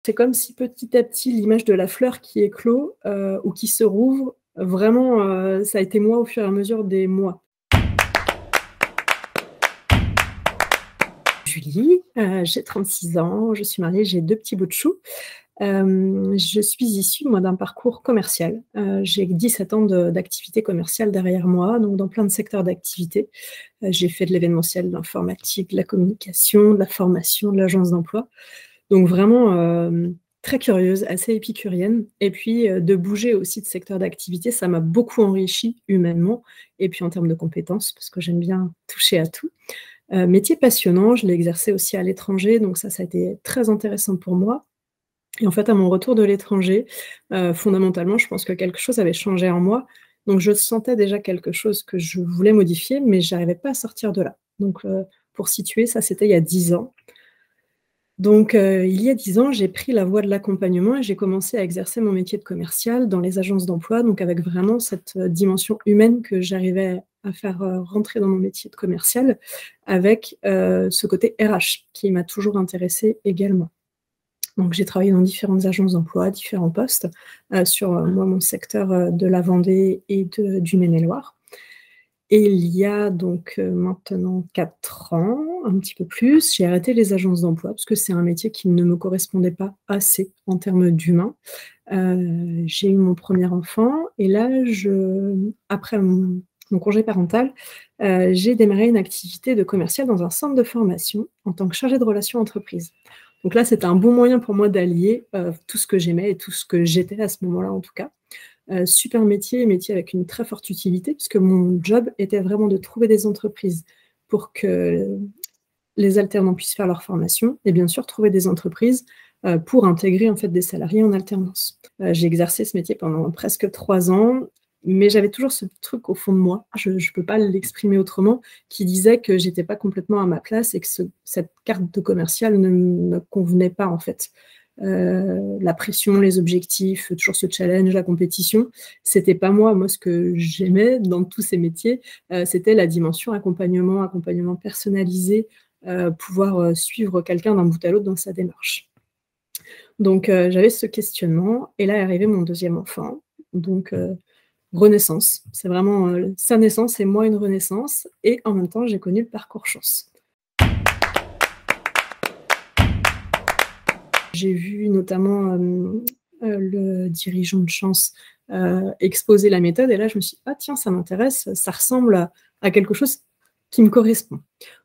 C'est comme si petit à petit, l'image de la fleur qui éclot ou qui se rouvre, vraiment, ça a été moi au fur et à mesure des mois. Julie, j'ai 36 ans, je suis mariée, j'ai 2 petits bouts de chou. Je suis issue, moi, d'un parcours commercial. J'ai 17 ans d'activité commerciale derrière moi, donc dans plein de secteurs d'activité. J'ai fait de l'événementiel, de l'informatique, de la communication, de la formation, de l'agence d'emploi. Donc vraiment, très curieuse, assez épicurienne et puis, de bouger aussi de secteur d'activité, ça m'a beaucoup enrichie humainement et puis en termes de compétences parce que j'aime bien toucher à tout. Métier passionnant, je l'ai exercé aussi à l'étranger, donc ça a été très intéressant pour moi et en fait, à mon retour de l'étranger, fondamentalement, je pense que quelque chose avait changé en moi, donc je sentais déjà quelque chose que je voulais modifier, mais j'arrivais pas à sortir de là. Donc, pour situer, ça, c'était il y a 10 ans. Donc, il y a 10 ans, j'ai pris la voie de l'accompagnement et j'ai commencé à exercer mon métier de commercial dans les agences d'emploi, donc avec vraiment cette, dimension humaine que j'arrivais à faire, rentrer dans mon métier de commercial avec, ce côté RH qui m'a toujours intéressée également. Donc j'ai travaillé dans différentes agences d'emploi, différents postes, sur, moi, mon secteur, de la Vendée et du Maine-et-Loire. Et il y a donc, maintenant 4 ans, un petit peu plus, j'ai arrêté les agences d'emploi parce que c'est un métier qui ne me correspondait pas assez en termes d'humain. J'ai eu mon premier enfant et là après mon congé parental, j'ai démarré une activité de commercial dans un centre de formation en tant que chargée de relations entreprises. Donc là, c'était un bon moyen pour moi d'allier, tout ce que j'aimais et tout ce que j'étais à ce moment-là, en tout cas. Super métier avec une très forte utilité puisque mon job était vraiment de trouver des entreprises pour que les alternants puissent faire leur formation et bien sûr trouver des entreprises, pour intégrer en fait des salariés en alternance. J'ai exercé ce métier pendant presque 3 ans, mais j'avais toujours ce truc au fond de moi, je peux pas l'exprimer autrement, qui disait que j'étais pas complètement à ma place et que cette carte de commercial ne me convenait pas en fait. La pression, les objectifs, toujours ce challenge, la compétition, c'était pas moi. Moi, ce que j'aimais dans tous ces métiers, c'était la dimension accompagnement personnalisé, pouvoir, suivre quelqu'un d'un bout à l'autre dans sa démarche. Donc, j'avais ce questionnement et là est arrivé mon 2e enfant, donc, renaissance. C'est vraiment, sa naissance et moi une renaissance et en même temps, j'ai connu le parcours chance. J'ai vu notamment, le dirigeant de Chance, exposer la méthode et là je me suis dit: «Ah tiens, ça m'intéresse, ça ressemble à quelque chose qui me correspond».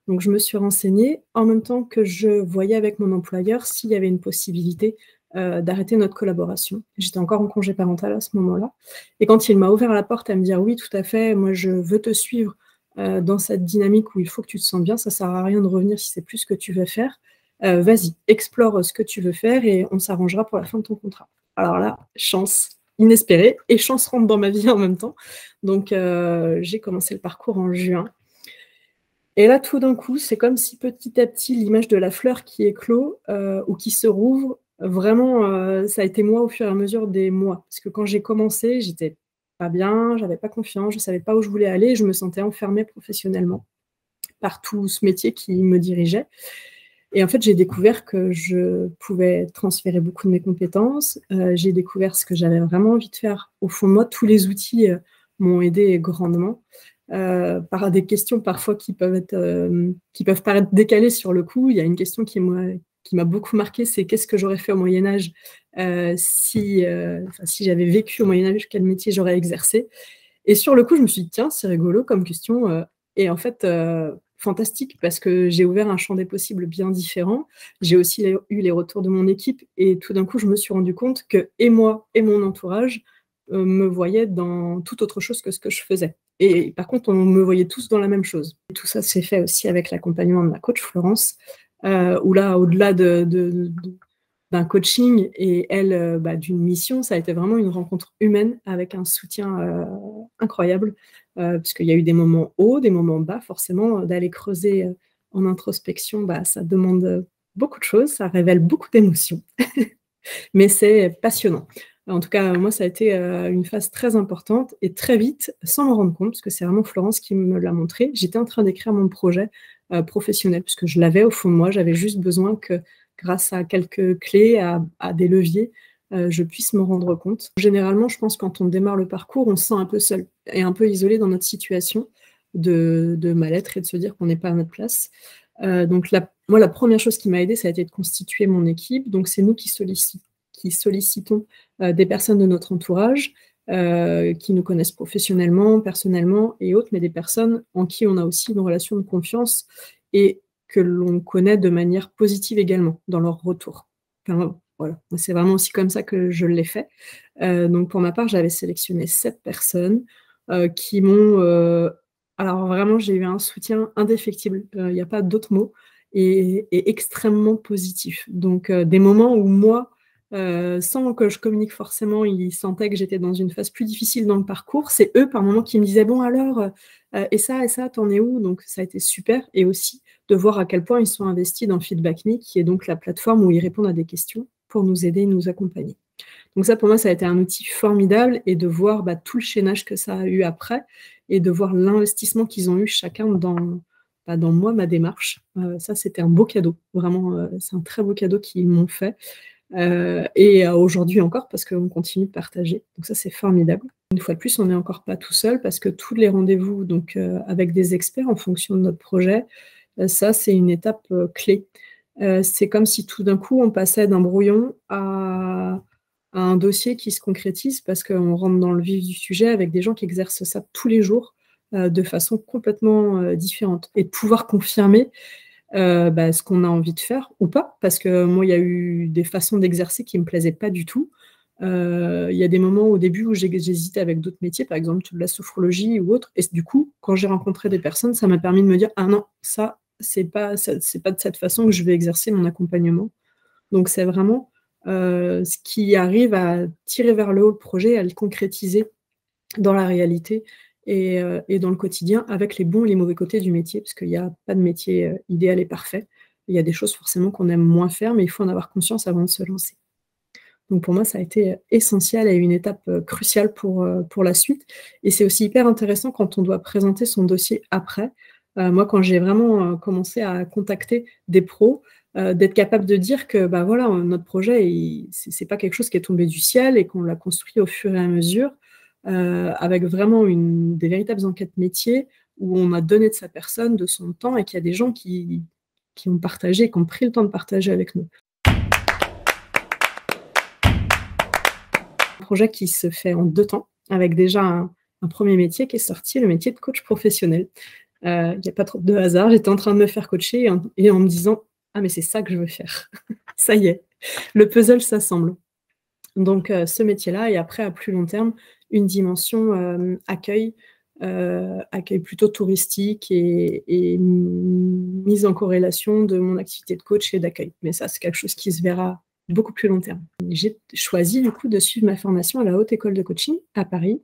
Donc je me suis renseignée en même temps que je voyais avec mon employeur s'il y avait une possibilité, d'arrêter notre collaboration. J'étais encore en congé parental à ce moment-là et quand il m'a ouvert la porte à me dire: «Oui, tout à fait, moi je veux te suivre, dans cette dynamique où il faut que tu te sentes bien, ça sert à rien de revenir si c'est plus ce que tu veux faire. Vas-y, explore ce que tu veux faire et on s'arrangera pour la fin de ton contrat». Alors là, chance inespérée et chance rentre dans ma vie en même temps. Donc, j'ai commencé le parcours en juin. Et là, tout d'un coup, c'est comme si petit à petit, l'image de la fleur qui éclot ou qui se rouvre, vraiment, ça a été moi au fur et à mesure des mois. Parce que quand j'ai commencé, j'étais pas bien, j'avais pas confiance, je savais pas où je voulais aller et je me sentais enfermée professionnellement par tout ce métier qui me dirigeait. Et en fait, j'ai découvert que je pouvais transférer beaucoup de mes compétences. J'ai découvert ce que j'avais vraiment envie de faire. Au fond de moi, tous les outils, m'ont aidée grandement, par des questions parfois qui peuvent paraître décalées sur le coup. Il y a une question qui m'a beaucoup marquée, c'est: «Qu'est-ce que j'aurais fait au Moyen Âge, si j'avais vécu au Moyen Âge, quel métier j'aurais exercé?» Et sur le coup, je me suis dit: «Tiens, c'est rigolo comme question», et en fait, fantastique parce que j'ai ouvert un champ des possibles bien différent. J'ai aussi eu les retours de mon équipe et tout d'un coup, je me suis rendu compte que et moi et mon entourage, me voyaient dans toute autre chose que ce que je faisais. Et par contre, on me voyait tous dans la même chose. Et tout ça s'est fait aussi avec l'accompagnement de ma coach Florence, où là, au-delà d'un coaching et elle, d'une mission, ça a été vraiment une rencontre humaine avec un soutien, incroyable, puisqu'il y a eu des moments hauts, des moments bas. Forcément, d'aller creuser, en introspection, ça demande, beaucoup de choses, ça révèle beaucoup d'émotions, mais c'est passionnant. En tout cas, moi, ça a été, une phase très importante et très vite, sans m'en rendre compte, parce que c'est vraiment Florence qui me l'a montré, j'étais en train d'écrire mon projet, professionnel, puisque je l'avais au fond de moi, j'avais juste besoin que grâce à quelques clés, à des leviers, je puisse me rendre compte. Généralement, je pense quand on démarre le parcours, on se sent un peu seul et un peu isolé dans notre situation de mal-être et de se dire qu'on n'est pas à notre place. Donc moi, la première chose qui m'a aidée, ça a été de constituer mon équipe. Donc c'est nous qui sollicitons des personnes de notre entourage, qui nous connaissent professionnellement, personnellement et autres, mais des personnes en qui on a aussi une relation de confiance et que l'on connaît de manière positive également dans leur retour. Enfin, voilà, c'est vraiment aussi comme ça que je l'ai fait. Donc pour ma part, j'avais sélectionné 7 personnes qui m'ont... alors vraiment, j'ai eu un soutien indéfectible, il n'y a pas d'autre mot, et extrêmement positif. Donc des moments où moi, sans que je communique forcément, ils sentaient que j'étais dans une phase plus difficile dans le parcours. C'est eux, par moments, qui me disaient « Bon alors, et ça, t'en es où ?» Donc ça a été super. Et aussi de voir à quel point ils sont investis dans Feedback Me, qui est donc la plateforme où ils répondent à des questions pour nous aider et nous accompagner. Donc ça, pour moi, ça a été un outil formidable, et de voir tout le chaînage que ça a eu après, et de voir l'investissement qu'ils ont eu chacun dans moi, ma démarche. Ça, c'était un beau cadeau. Vraiment, c'est un très beau cadeau qu'ils m'ont fait. Et aujourd'hui encore, parce qu'on continue de partager. Donc ça, c'est formidable. Une fois de plus, on n'est encore pas tout seul, parce que tous les rendez-vous avec des experts en fonction de notre projet, ça, c'est une étape clé. C'est comme si tout d'un coup, on passait d'un brouillon à un dossier qui se concrétise, parce qu'on rentre dans le vif du sujet avec des gens qui exercent ça tous les jours de façon complètement différente. Et de pouvoir confirmer ce qu'on a envie de faire ou pas, parce que moi, il y a eu des façons d'exercer qui ne me plaisaient pas du tout. Il y a des moments au début où j'hésitais avec d'autres métiers, par exemple de la sophrologie ou autre, et du coup, quand j'ai rencontré des personnes, ça m'a permis de me dire « Ah non, ça, c'est pas de cette façon que je vais exercer mon accompagnement ». Donc c'est vraiment ce qui arrive à tirer vers le haut le projet, à le concrétiser dans la réalité et dans le quotidien, avec les bons et les mauvais côtés du métier, parce qu'il n'y a pas de métier idéal et parfait. Il y a des choses forcément qu'on aime moins faire, mais il faut en avoir conscience avant de se lancer. Donc pour moi, ça a été essentiel et une étape cruciale pour la suite. Et c'est aussi hyper intéressant quand on doit présenter son dossier après. Moi, quand j'ai vraiment commencé à contacter des pros, d'être capable de dire que voilà, notre projet, c'est pas quelque chose qui est tombé du ciel et qu'on l'a construit au fur et à mesure, avec vraiment des véritables enquêtes métiers où on a donné de sa personne, de son temps, et qu'il y a des gens qui ont partagé, qui ont pris le temps de partager avec nous. Un projet qui se fait en 2 temps, avec déjà un premier métier qui est sorti, le métier de coach professionnel. Il n'y a pas trop de hasard, j'étais en train de me faire coacher et en me disant « Ah mais c'est ça que je veux faire ». Ça y est, le puzzle s'assemble. Donc ce métier-là, et après à plus long terme, une dimension accueil plutôt touristique et mise en corrélation de mon activité de coach et d'accueil. Mais ça, c'est quelque chose qui se verra beaucoup plus long terme. J'ai choisi du coup de suivre ma formation à la Haute École de Coaching à Paris,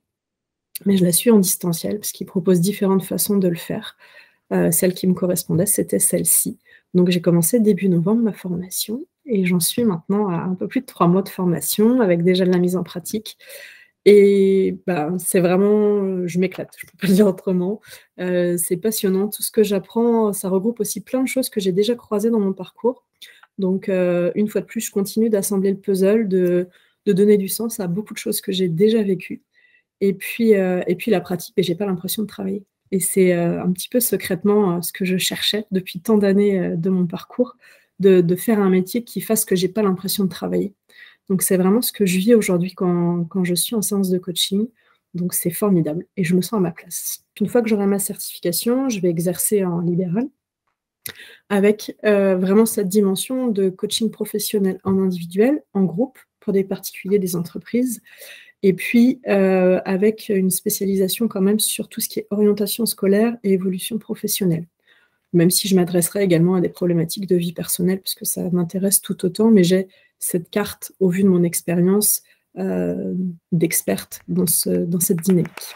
mais je la suis en distanciel parce qu'ils proposent différentes façons de le faire. Celle qui me correspondait, c'était celle-ci. Donc j'ai commencé début novembre ma formation, et j'en suis maintenant à un peu plus de 3 mois de formation, avec déjà de la mise en pratique. Et c'est vraiment, je m'éclate, je ne peux pas le dire autrement. C'est passionnant, tout ce que j'apprends, ça regroupe aussi plein de choses que j'ai déjà croisées dans mon parcours. Donc une fois de plus, je continue d'assembler le puzzle, de donner du sens à beaucoup de choses que j'ai déjà vécues. Et puis la pratique, et j'ai pas l'impression de travailler. Et c'est un petit peu secrètement ce que je cherchais depuis tant d'années de mon parcours, de faire un métier qui fasse que j'ai pas l'impression de travailler. Donc c'est vraiment ce que je vis aujourd'hui quand je suis en séance de coaching. Donc c'est formidable et je me sens à ma place. Une fois que j'aurai ma certification, je vais exercer en libéral avec vraiment cette dimension de coaching professionnel en individuel, en groupe, pour des particuliers, des entreprises. Et puis, avec une spécialisation quand même sur tout ce qui est orientation scolaire et évolution professionnelle. Même si je m'adresserai également à des problématiques de vie personnelle, puisque ça m'intéresse tout autant, mais j'ai cette carte, au vu de mon expérience, d'experte dans cette dynamique.